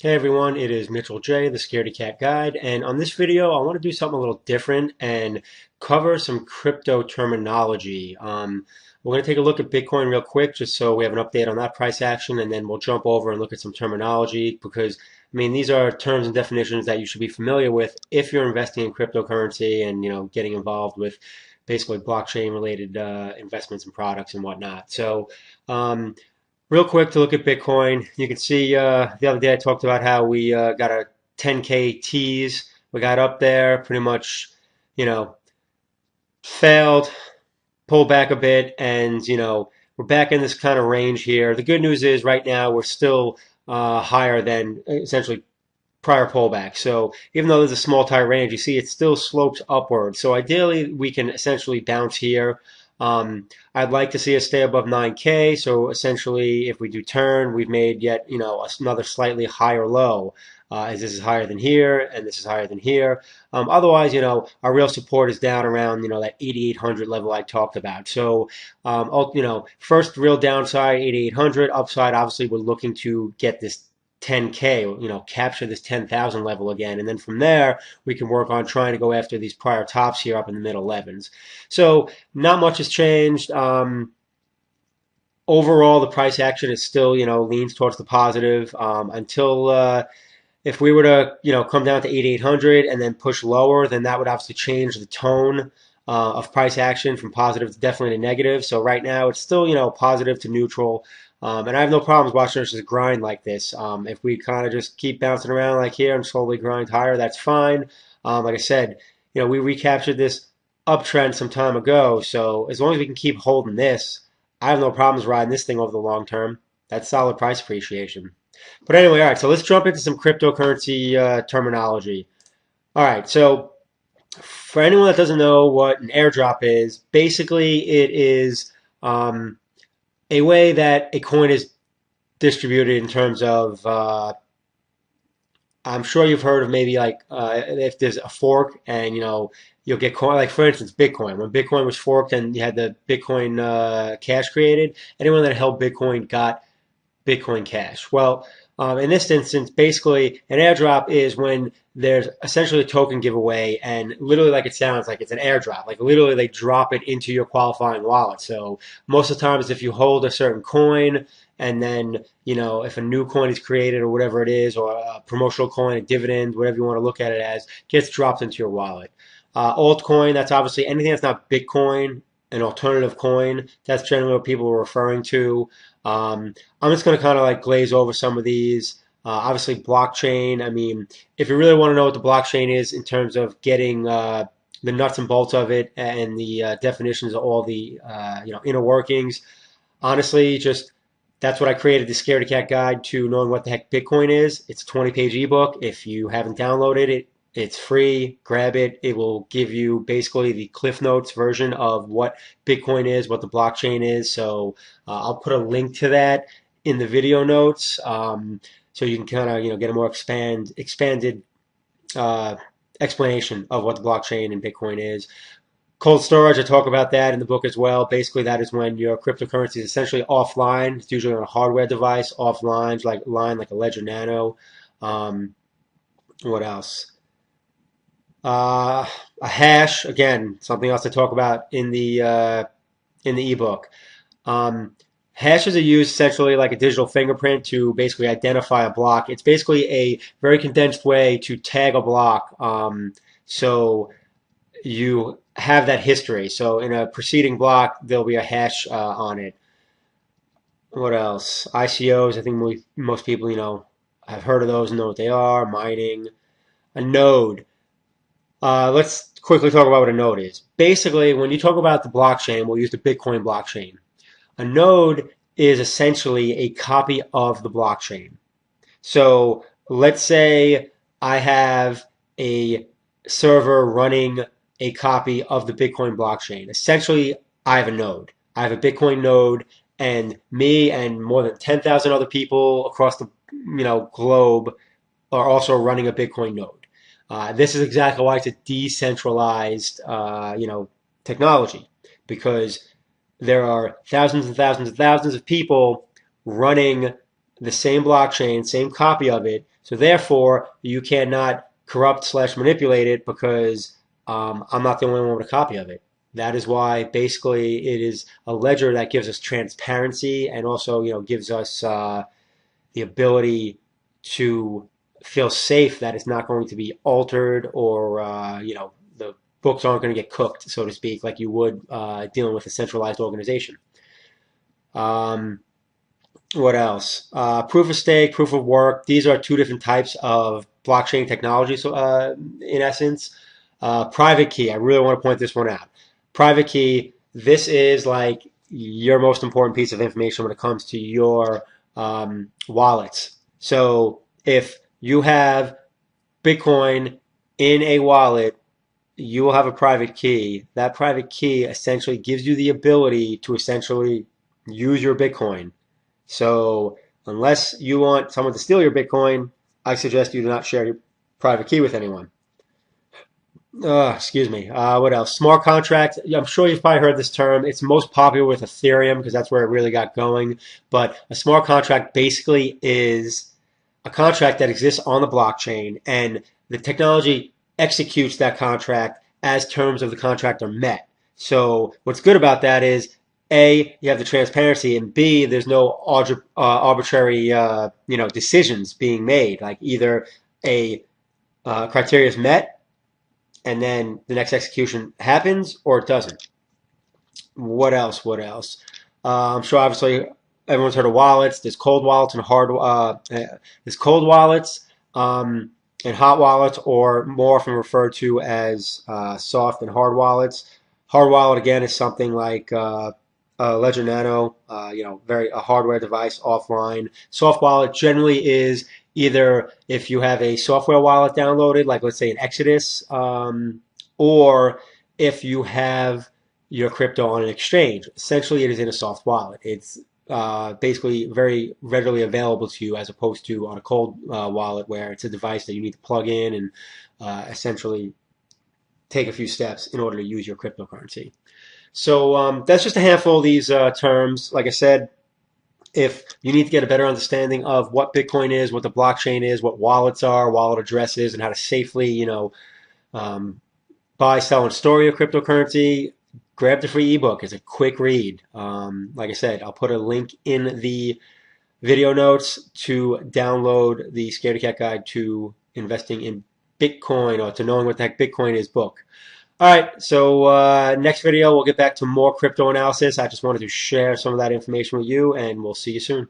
Hey everyone, it is Mitchell J, the Scaredy Cat Guide, and on this video I want to do something a little different and cover some crypto terminology. We're going to take a look at Bitcoin real quick just so we have an update on that price action, and then we'll jump over and look at some terminology because, I mean, these are terms and definitions that you should be familiar with if you're investing in cryptocurrency and, getting involved with basically blockchain related investments and products and whatnot. Um, Real quick to look at Bitcoin, you can see the other day I talked about how we got a 10K tease. We got up there, pretty much, you know, failed, pulled back a bit, and we're back in this kind of range here. The good news is right now we're still higher than essentially prior pullback. So even though there's a small tight range, you see it still slopes upward. So ideally, we can essentially bounce here. I'd like to see us stay above 9K. So essentially, if we do turn, we've made yet another slightly higher low. As this is higher than here, and this is higher than here. Otherwise, our real support is down around, that 8,800 level I talked about. So, first real downside, 8,800. Upside, obviously, we're looking to get this 10K, capture this 10,000 level again. And then from there, we can work on trying to go after these prior tops here up in the mid 11s. So not much has changed. Overall, the price action is still, leans towards the positive until if we were to, come down to 8,800 and then push lower, then that would obviously change the tone of price action from positive to definitely to negative. So right now it's still, positive to neutral. And I have no problems watching us just grind like this. If we kind of just keep bouncing around like here and slowly grind higher, that's fine. Like I said, we recaptured this uptrend some time ago. So as long as we can keep holding this, I have no problems riding this thing over the long term. That's solid price appreciation. But anyway, all right, so let's jump into some cryptocurrency terminology. All right, so for anyone that doesn't know what an airdrop is, basically it is a way that a coin is distributed in terms of, I'm sure you've heard of maybe like if there's a fork and you'll get coin, like for instance, Bitcoin. When Bitcoin was forked and you had the Bitcoin Cash created, anyone that held Bitcoin got Bitcoin Cash. Well, in this instance, basically, an airdrop is when there's essentially a token giveaway, and literally, like it sounds, like it's an airdrop. Like literally, they drop it into your qualifying wallet. So most of the times, if you hold a certain coin, and then if a new coin is created or whatever it is, or a promotional coin, a dividend, whatever you want to look at it as, gets dropped into your wallet. Altcoin, that's obviously anything that's not Bitcoin, an alternative coin. That's generally what people are referring to. I'm just going to kind of like glaze over some of these. Obviously, blockchain. I mean, if you really want to know what the blockchain is in terms of getting the nuts and bolts of it and the definitions of all the inner workings, honestly, just that's what I created the Scaredy Cat Guide to knowing what the heck Bitcoin is. It's a 20-page ebook. If you haven't downloaded it, it's free. Grab it. It will give you basically the Cliff Notes version of what Bitcoin is, what the blockchain is. So I'll put a link to that in the video notes, so you can kind of get a more expanded uh, explanation of what the blockchain and Bitcoin is. Cold storage, I talk about that in the book as well. Basically, that is when your cryptocurrency is essentially offline. It's usually on a hardware device, offline, like a Ledger Nano. Um, what else? A hash, again, something else to talk about in the ebook. Um, Hashes are used essentially like a digital fingerprint to basically identify a block. It's basically a very condensed way to tag a block. So you have that history. So in a preceding block, there'll be a hash on it. What else? ICOs, I think most people, have heard of those and know what they are. Mining. A node. Let's quickly talk about what a node is. Basically, when you talk about the blockchain, we'll use the Bitcoin blockchain. A node is essentially a copy of the blockchain. So let's say I have a server running a copy of the Bitcoin blockchain. Essentially, I have a node. I have a Bitcoin node, and me and more than 10,000 other people across the globe are also running a Bitcoin node. This is exactly why it's a decentralized technology, because there are thousands and thousands and thousands of people running the same blockchain, same copy of it, So therefore, you cannot corrupt slash manipulate it because I'm not the only one with a copy of it. That is why basically it is a ledger that gives us transparency and also gives us the ability to feel safe that it's not going to be altered or the books aren't going to get cooked, so to speak, like you would dealing with a centralized organization. Um, what else? Proof of stake, proof of work. These are two different types of blockchain technology. So, in essence, private key. I really want to point this one out. Private key. This is like your most important piece of information when it comes to your wallets. So, if you have Bitcoin in a wallet, you will have a private key. That private key essentially gives you the ability to essentially use your Bitcoin. So unless you want someone to steal your Bitcoin, I suggest you do not share your private key with anyone. Excuse me. What else? Smart contract. I'm sure you've probably heard this term. It's most popular with Ethereum because that's where it really got going. But a smart contract basically is a contract that exists on the blockchain, and the technology executes that contract as terms of the contract are met. So what's good about that is A, you have the transparency, and B, there's no arbitrary decisions being made. Like either a criteria is met and then the next execution happens or it doesn't. What else? What else? I'm sure obviously everyone's heard of wallets. There's cold wallets and there's cold wallets and hot wallets, or more often referred to as soft and hard wallets. Hard wallet again is something like Ledger Nano, very a hardware device offline. Soft wallet generally is either if you have a software wallet downloaded, like let's say an Exodus, or if you have your crypto on an exchange. Essentially, it is in a soft wallet. It's basically very readily available to you as opposed to on a cold wallet where it's a device that you need to plug in and essentially take a few steps in order to use your cryptocurrency. So that's just a handful of these terms. Like I said, if you need to get a better understanding of what Bitcoin is, what the blockchain is, what wallets are, wallet addresses, and how to safely, um, buy, sell, and store your cryptocurrency, grab the free ebook. It's a quick read. Like I said, I'll put a link in the video notes to download the Scaredy Cat Guide to Investing in Bitcoin or to Knowing What the Heck Bitcoin Is book. All right, so next video we'll get back to more crypto analysis. I just wanted to share some of that information with you, and we'll see you soon.